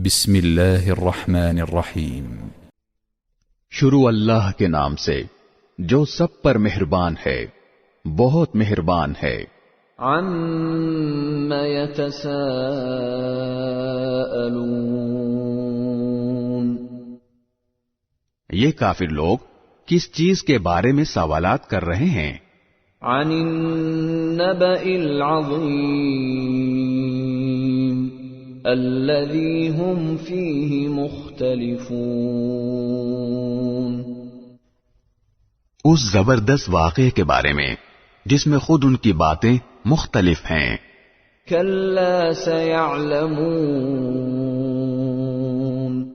بسم اللہ الرحمن الرحیم۔ شروع اللہ کے نام سے جو سب پر مہربان ہے، بہت مہربان ہے۔ عَمَّ يَتَسَاءَلُونَ، یہ کافر لوگ کس چیز کے بارے میں سوالات کر رہے ہیں؟ عَنِ النَّبَإِ الْعَظِيمِ الَّذِي هُمْ فِيهِ مُخْتَلِفُونَ، اس زبردست واقعے کے بارے میں جس میں خود ان کی باتیں مختلف ہیں۔ كَلَّا سَيَعْلَمُونَ،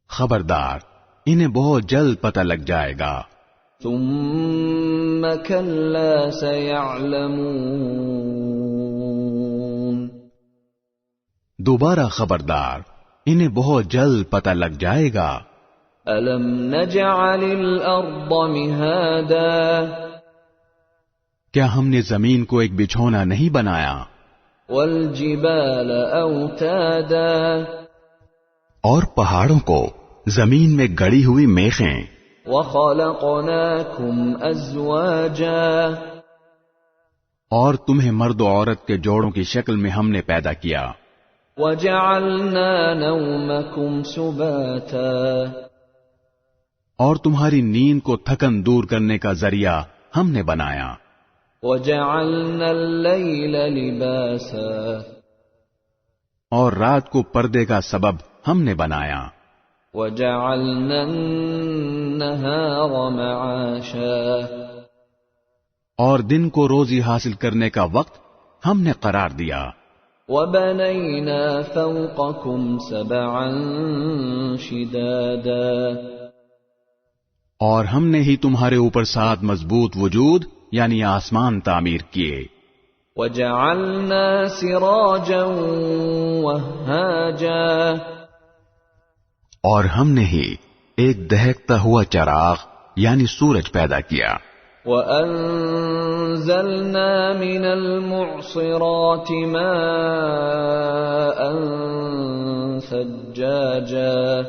خبردار انہیں بہت جلد پتہ لگ جائے گا۔ ثُمَّ كَلَّا سَيَعْلَمُونَ، دوبارہ خبردار انہیں بہت جلد پتہ لگ جائے گا۔ أَلَمْ نَجْعَلِ الْأَرْضَ مِهَادًا، کیا ہم نے زمین کو ایک بچھونا نہیں بنایا؟ وَالْجِبَالَ أَوْتَادًا، اور پہاڑوں کو زمین میں گڑی ہوئی میخیں، وَخَلَقْنَاكُمْ أَزْوَاجًا، اور تمہیں مرد و عورت کے جوڑوں کی شکل میں ہم نے پیدا کیا۔ وَجَعَلْنَا نَوْمَكُمْ سُبَاتًا، اور تمہاری نیند کو تھکن دور کرنے کا ذریعہ ہم نے بنایا۔ وَجَعَلْنَا اللَّيْلَ لِبَاسًا، اور رات کو پردے کا سبب ہم نے بنایا۔ وَجَعَلْنَا النَّهَارَ مَعَاشًا، اور دن کو روزی حاصل کرنے کا وقت ہم نے قرار دیا۔ وَبَنَيْنَا فَوْقَكُمْ سَبْعًا شِدَادًا، اور ہم نے ہی تمہارے اوپر 7 مضبوط وجود یعنی آسمان تعمیر کیے۔ وَجَعَلْنَا سِرَاجًا وَهَّاجًا، اور ہم نے ہی ایک دہکتا ہوا چراغ یعنی سورج پیدا کیا۔ وَأَنزَلْنَا مِنَ الْمُعْصِرَاتِ مَاءً ثَجَّاجًا،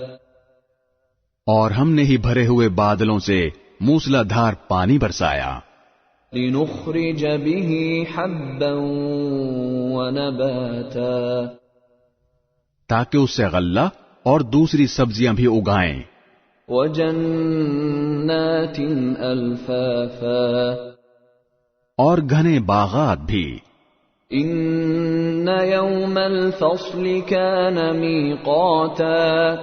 اور ہم نے ہی بھرے ہوئے بادلوں سے موسلا دھار پانی برسایا۔ لِنُخْرِجَ بِهِ حَبًّا وَنَبَاتًا، تاکہ اس سے غلہ اور دوسری سبزیاں بھی اگائیں۔ وَجَنَّاتٍ أَلْفَافًا، اور گھنے باغات بھی۔ إِنَّ يَوْمَ الْفَصْلِ كَانَ مِيقَاتًا،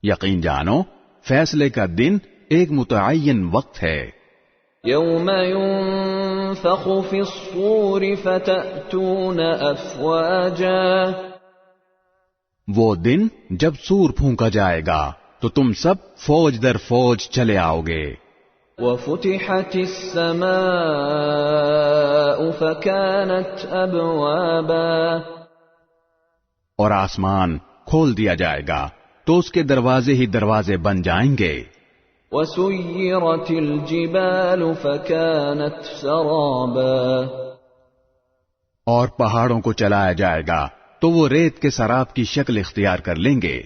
یقین جانو فیصلے کا دن ایک متعین وقت ہے۔ يَوْمَ يُنفَخُ فِي الصُّورِ فَتَأْتُونَ أَفْوَاجًا، وہ دن جب سور پھونکا جائے گا تو تم سب فوج در فوج چلے آؤ گے۔ وَفُتِحَتِ السَّمَاءُ فَكَانَتْ أَبْوَابًا، اور آسمان کھول دیا جائے گا تو اس کے دروازے ہی دروازے بن جائیں گے۔ وَسُيِّرَتِ الْجِبَالُ فَكَانَتْ سَرَابًا، اور پہاڑوں کو چلایا جائے گا تو وہ ریت کے سراب کی شکل اختیار کر لیں گے۔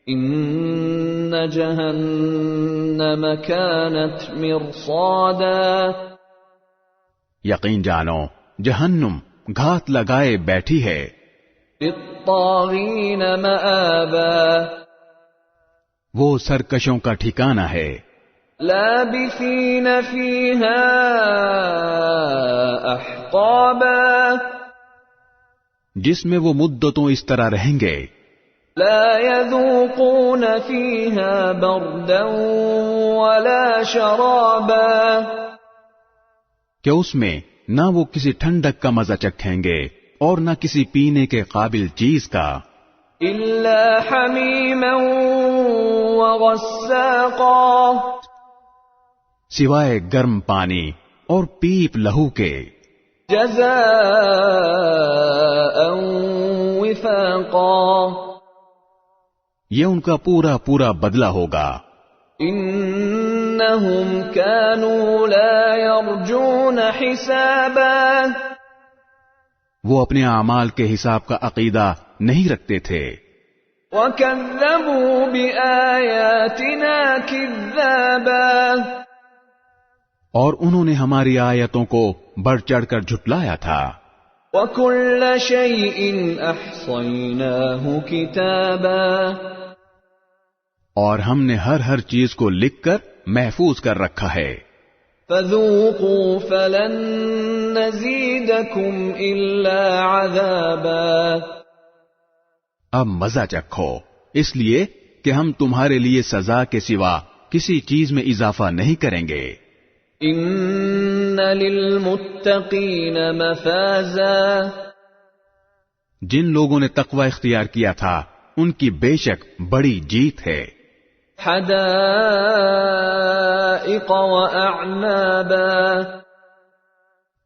إِنَّ جَهَنَّمَ كَانَتْ مِرْصَادًا، یقین جانو جہنم گھات لگائے بیٹھی ہے۔ لِلطَّاغِينَ مَآبًا، وہ سرکشوں کا ٹھکانہ ہے۔ لَابِثِينَ فِيهَا أَحْقَابًا، جس میں وہ مدتوں اس طرح رہیں گے۔ لَا يَذُوقُونَ فِيهَا بَرْدًا وَلَا شَرَابًا، کہ اس میں نہ وہ کسی ٹھنڈک کا مزہ چکھیں گے اور نہ کسی پینے کے قابل چیز کا۔ إِلَّا حَمِيمًا وَغَسَّاقًا، سوائے گرم پانی اور پیپ لہو کے۔ جَزَاءً وِفَاقًا، یہ ان کا پورا پورا بدلہ ہوگا۔ إِنَّهُمْ كَانُوا لَا يَرْجُونَ حِسَابًا، وہ اپنے اعمال کے حساب کا عقیدہ نہیں رکھتے تھے. وَكَذَّبُوا بِآيَاتِنَا كِذَّابًا اور انہوں نے ہماری آیتوں کو بڑھ چڑھ کر جھٹلایا تھا. وَكُلَّ شَيْءٍ أَحْصَيْنَاهُ كِتَابًا اور ہم نے ہر چیز کو لکھ کر محفوظ کر رکھا ہے. فَذُوقُوا فَلَن نَّزِيدَكُمْ إِلَّا عَذَابًا اب مزہ چکھو، اس لیے کہ ہم تمہارے لیے سزا کے سوا کسی چیز میں اضافہ نہیں کریں گے. إِنَّ لِلْمُتَّقِينَ مَفَازًا جن لوگوں نے تقوی اختیار کیا تھا ان کی بے شک بڑی جیت ہے. حَدَائِقَ وَأَعْنَابًا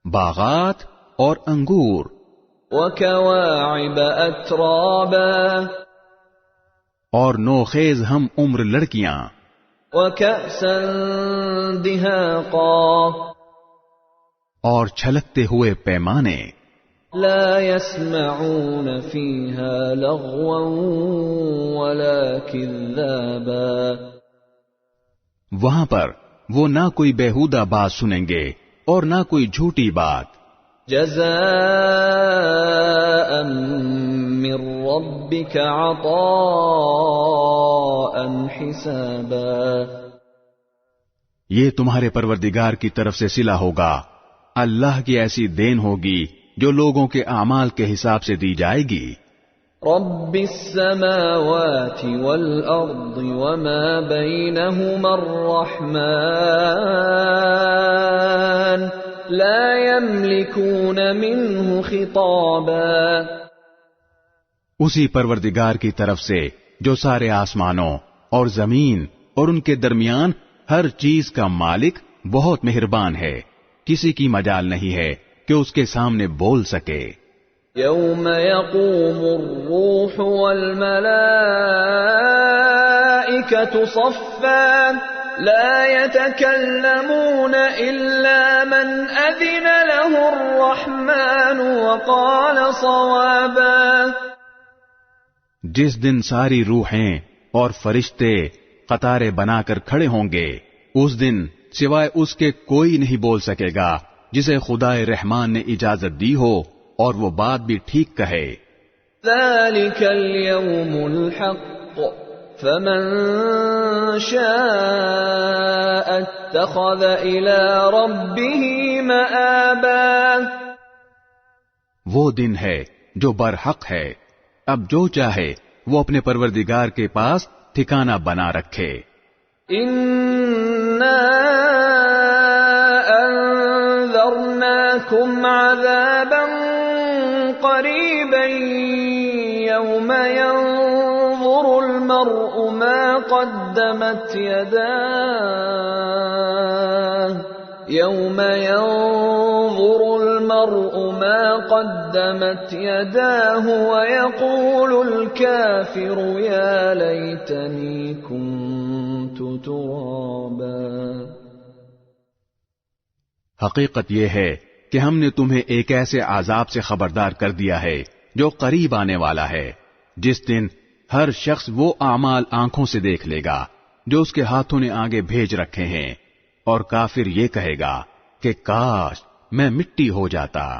باغات اور انگور، وَكَوَاعِبَ أَتْرَابًا اور نوخیز ہم عمر لڑکیاں، وَكَأْسًا دِهَاقًا اور چھلکتے ہوئے پیمانے. لا يسمعون فيها لغوا ولا كذابا وہاں پر وہ نہ کوئی بیہودہ بات سنیں گے اور نہ کوئی جھوٹی بات. جزاء من ربك عطاء حسابا یہ تمہارے پروردگار کی طرف سے صلہ ہوگا. اللہ کی ایسی دین ہوگی جو لوگوں کے اعمال کے حساب سے دی جائے گی. رب السماوات والأرض وما بينهما الرحمن لا يملكون منه خطابا اسی پروردگار کی طرف سے جو سارے آسمانوں اور زمین اور ان کے درمیان ہر چیز کا مالک بہت مہربان ہے، کسی کی مجال نہیں ہے کہ اس کے سامنے بول سکے. يوم يقوم الروح والملائكة صفا لا يتكلمون إلا من أذن له الرحمن وقال صوابا جس دن ساری روحیں اور فرشتے قطاریں بنا کر کھڑے ہوں گے، اس دن سوائے اس کے کوئی نہیں بول سکے گا جسے خدائے رحمان نے اجازت دی ہو اور وہ بات بھی ٹھیک کہے. ذلك اليوم الحق فمن شاء اتخذ إلى ربه مآبا وہ دن ہے جو برحق ہے، اب جو چاہے وہ اپنے پروردگار کے پاس ٹھکانہ بنا رکھے. أنذرناكم عذابا قريبا يوم ينظر المرء ما قدمت يداه ويقول الكافر يا ليتني كنت ترابا حقیقت یہ ہے کہ ہم نے تمہیں ایک ایسے عذاب سے خبردار کر دیا ہے جو قریب آنے والا ہے، جس دن ہر شخص وہ اعمال آنکھوں سے دیکھ لے گا جو اس کے ہاتھوں نے آگے بھیج رکھے ہیں، اور کافر یہ کہے گا کہ کاش میں مٹی ہو جاتا.